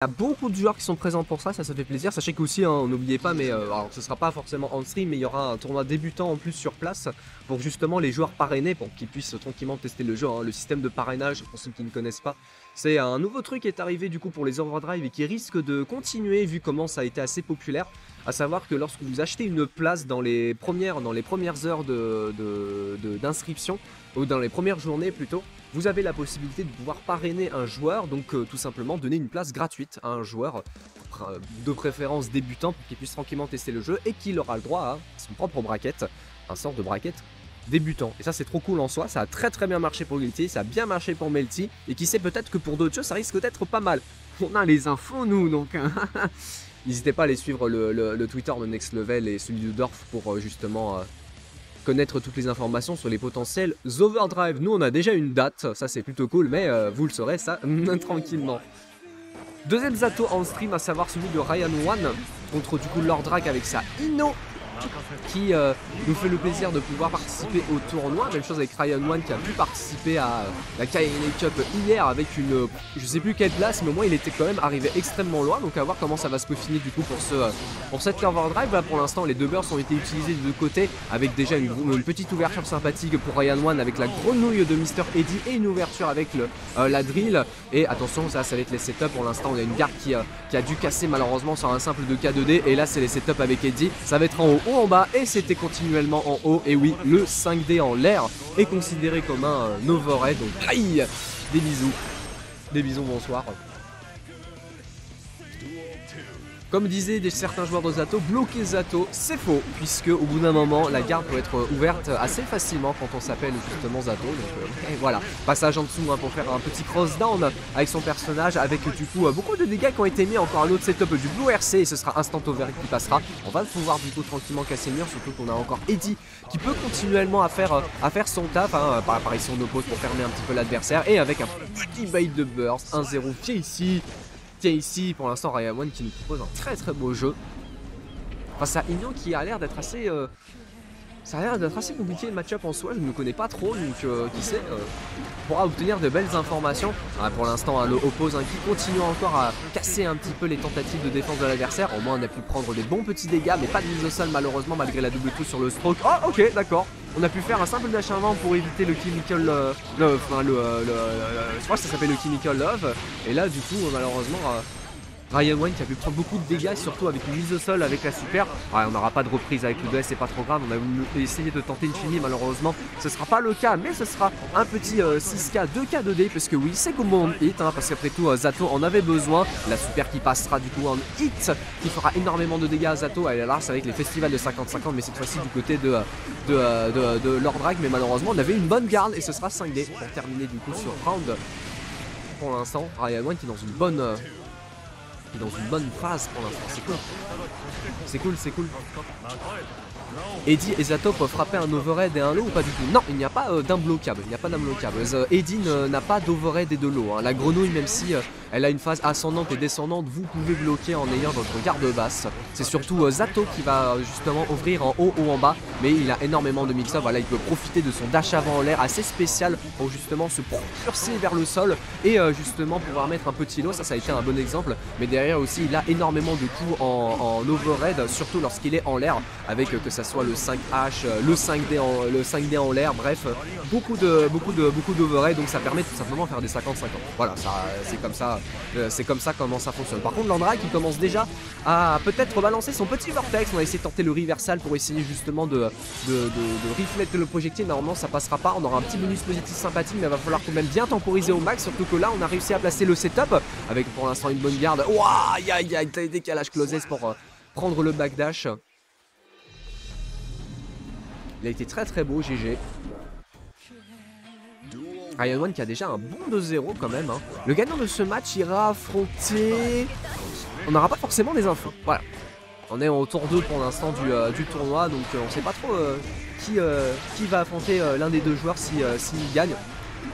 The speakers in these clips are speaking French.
Il y a beaucoup de joueurs qui sont présents pour ça, ça fait plaisir. Sachez qu'aussi, hein, n'oubliez pas, mais alors ce sera pas forcément en stream, mais il y aura un tournoi débutant en plus sur place pour justement les joueurs parrainés, pour qu'ils puissent tranquillement tester le jeu. Hein. Le système de parrainage, pour ceux qui ne connaissent pas, c'est un nouveau truc qui est arrivé du coup pour les Overdrive et qui risque de continuer vu comment ça a été assez populaire. À savoir que lorsque vous achetez une place dans les premières heures d'inscription, ou dans les premières journées plutôt, vous avez la possibilité de pouvoir parrainer un joueur, donc tout simplement donner une place gratuite à un joueur, de préférence débutant, pour qu'il puisse tranquillement tester le jeu et qu'il aura le droit à son propre bracket, un sort de bracket débutant. Et ça c'est trop cool en soi, ça a très bien marché pour Guilty, ça a bien marché pour Melty, et qui sait peut-être que pour d'autres jeux ça risque d'être pas mal. On a les infos nous donc... N'hésitez pas à aller suivre le Twitter de Next Level et celui de Dorf pour justement... connaître toutes les informations sur les potentiels Overdrive. Nous on a déjà une date, ça c'est plutôt cool, mais vous le saurez ça tranquillement. Deuxième Zato en stream, à savoir celui de Ryan One contre du coup Lordrag avec sa Ino, qui nous fait le plaisir de pouvoir participer au tournoi. Même chose avec Ryan One qui a pu participer à la KNA Cup hier avec une, je sais plus quelle place, mais au moins il était quand même arrivé extrêmement loin. Donc à voir comment ça va se peaufiner du coup pour cette Overdrive. Là pour l'instant les deux bursts ont été utilisés de deux côtés avec déjà une petite ouverture sympathique pour Ryan One avec la grenouille de Mr. Eddy et une ouverture avec la drill. Et attention, ça va être les setups. Pour l'instant on a une garde qui a dû casser malheureusement sur un simple de K2D. Et là c'est les setups avec Eddy. Ça va être en haut, en bas, et c'était continuellement en haut. Et oui, le 5D en l'air est considéré comme un overhead. Donc aïe, des bisous, bonsoir. Comme disaient certains joueurs de Zato, bloquer Zato, c'est faux, puisque au bout d'un moment, la garde peut être ouverte assez facilement quand on s'appelle justement Zato. Donc et voilà, passage en dessous hein, pour faire un petit cross down avec son personnage, avec du coup beaucoup de dégâts qui ont été mis, encore un autre setup du Blue RC, et ce sera instant over qui passera. On va pouvoir du coup tranquillement casser le mur, surtout qu'on a encore Eddy qui peut continuellement à faire son taf, hein, par apparition d'oppose pour fermer un petit peu l'adversaire, et avec un petit bait de burst, 1-0 pied ici. Tiens ici pour l'instant Ryan One qui nous propose un très beau jeu face à Igno qui a l'air d'être assez ça a l'air d'être assez compliqué le match-up en soi, je ne le connais pas trop, donc qui sait pourra obtenir de belles informations. Pour l'instant le oppose qui continue encore à casser un petit peu les tentatives de défense de l'adversaire. Au moins on a pu prendre des bons petits dégâts, mais pas de mise au sol malheureusement malgré la double touche sur le stroke. Oh ok d'accord, on a pu faire un simple dash avant pour éviter le chemical je crois que ça s'appelle le chemical love. Et là du coup malheureusement Ryan One qui a pu prendre beaucoup de dégâts, surtout avec une mise au sol avec la super. Ouais, on n'aura pas de reprise avec le 2S, c'est pas trop grave. On a essayé de tenter une chimie, malheureusement ce sera pas le cas, mais ce sera un petit 6K 2K2D, parce que oui c'est comme on hit, hein, parce qu'après tout Zato en avait besoin. La super qui passera du coup en hit, qui fera énormément de dégâts à Zato. Elle est là, c'est avec les festivals de 50-50, mais cette fois-ci du côté de Lordrag. Mais malheureusement on avait une bonne garde et ce sera 5D pour terminer du coup sur round. Pour l'instant Ryan One qui est dans une bonne phase pour l'instant, c'est cool. Eddy et Zato peuvent frapper un overhead et un low ou pas du tout? Non, il n'y a pas d'imbloquable, Eddy n'a pas d'overhead et de low, hein. La grenouille, même si elle a une phase ascendante et descendante, vous pouvez bloquer en ayant votre garde basse. C'est surtout Zato qui va justement ouvrir en haut ou en bas, mais il a énormément de mix-up. Voilà, il peut profiter de son dash avant en l'air assez spécial pour justement se propulser vers le sol et justement pouvoir mettre un petit low. Ça a été un bon exemple, mais derrière aussi il a énormément de coups en overhead, surtout lorsqu'il est en l'air, avec que ça soit le 5H, le 5D en l'air, bref, beaucoup d'overhead, donc ça permet tout simplement de faire des 50-50. Voilà, c'est comme ça comment ça fonctionne. Par contre Landra qui commence déjà à peut-être balancer son petit vortex. On va essayer de tenter le reversal pour essayer justement de reflect le projectile. Normalement ça passera pas, on aura un petit bonus positif sympathique, mais il va falloir quand même bien temporiser au max, surtout que là on a réussi à placer le setup avec pour l'instant une bonne garde. Ouah, aïe aïe aïe, décalage closes pour prendre le backdash. Il a été très beau, GG. Ryan One qui a déjà un bon 2-0 quand même, hein. Le gagnant de ce match ira affronter... On n'aura pas forcément des infos, voilà. On est au tour 2 pour l'instant du tournoi, donc on sait pas trop qui va affronter l'un des deux joueurs s'il gagne.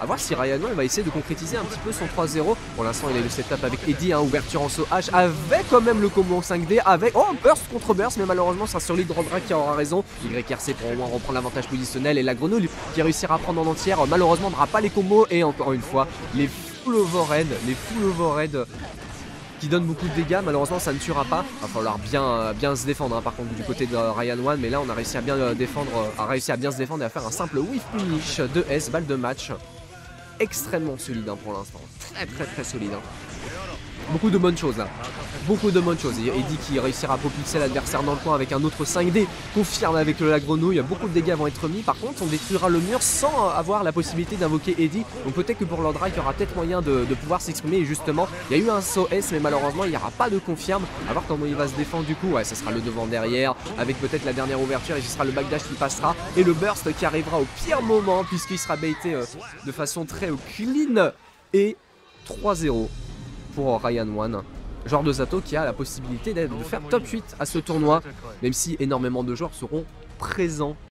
A voir si Ryan One va essayer de concrétiser un petit peu son 3-0. Pour l'instant il a eu le setup avec Eddy, hein, ouverture en saut H, avec quand même le combo en 5D, avec burst contre burst, mais malheureusement c'est sur Lydrodra qui aura raison. YRC pour au moins reprendre l'avantage positionnel, et la grenouille qui réussira à prendre en entière, malheureusement n'aura pas les combos, et encore une fois les full overhead qui donne beaucoup de dégâts. Malheureusement ça ne tuera pas. Va falloir bien se défendre hein, par contre du côté de Ryan One. Mais là on a réussi à bien défendre, se défendre et à faire un simple whiff punish de S, balle de match. Extrêmement solide hein, pour l'instant. Très solide. Hein. Beaucoup de bonnes choses là. Beaucoup de bonnes choses. Eddie qui réussira à propulser l'adversaire dans le coin avec un autre 5D. Confirme avec la grenouille. Beaucoup de dégâts vont être mis. Par contre, on détruira le mur sans avoir la possibilité d'invoquer Eddie. Donc peut-être que pour Lord Drake, il y aura peut-être moyen de pouvoir s'exprimer. Et justement, il y a eu un saut S, mais malheureusement, il n'y aura pas de confirme. À voir comment il va se défendre du coup. Ouais, ce sera le devant derrière. Avec peut-être la dernière ouverture. Et ce sera le backdash qui passera. Et le burst qui arrivera au pire moment. Puisqu'il sera baité de façon très clean. Et 3-0. Pour Ryan One, joueur de Zato qui a la possibilité de faire top 8 à ce tournoi, même si énormément de joueurs seront présents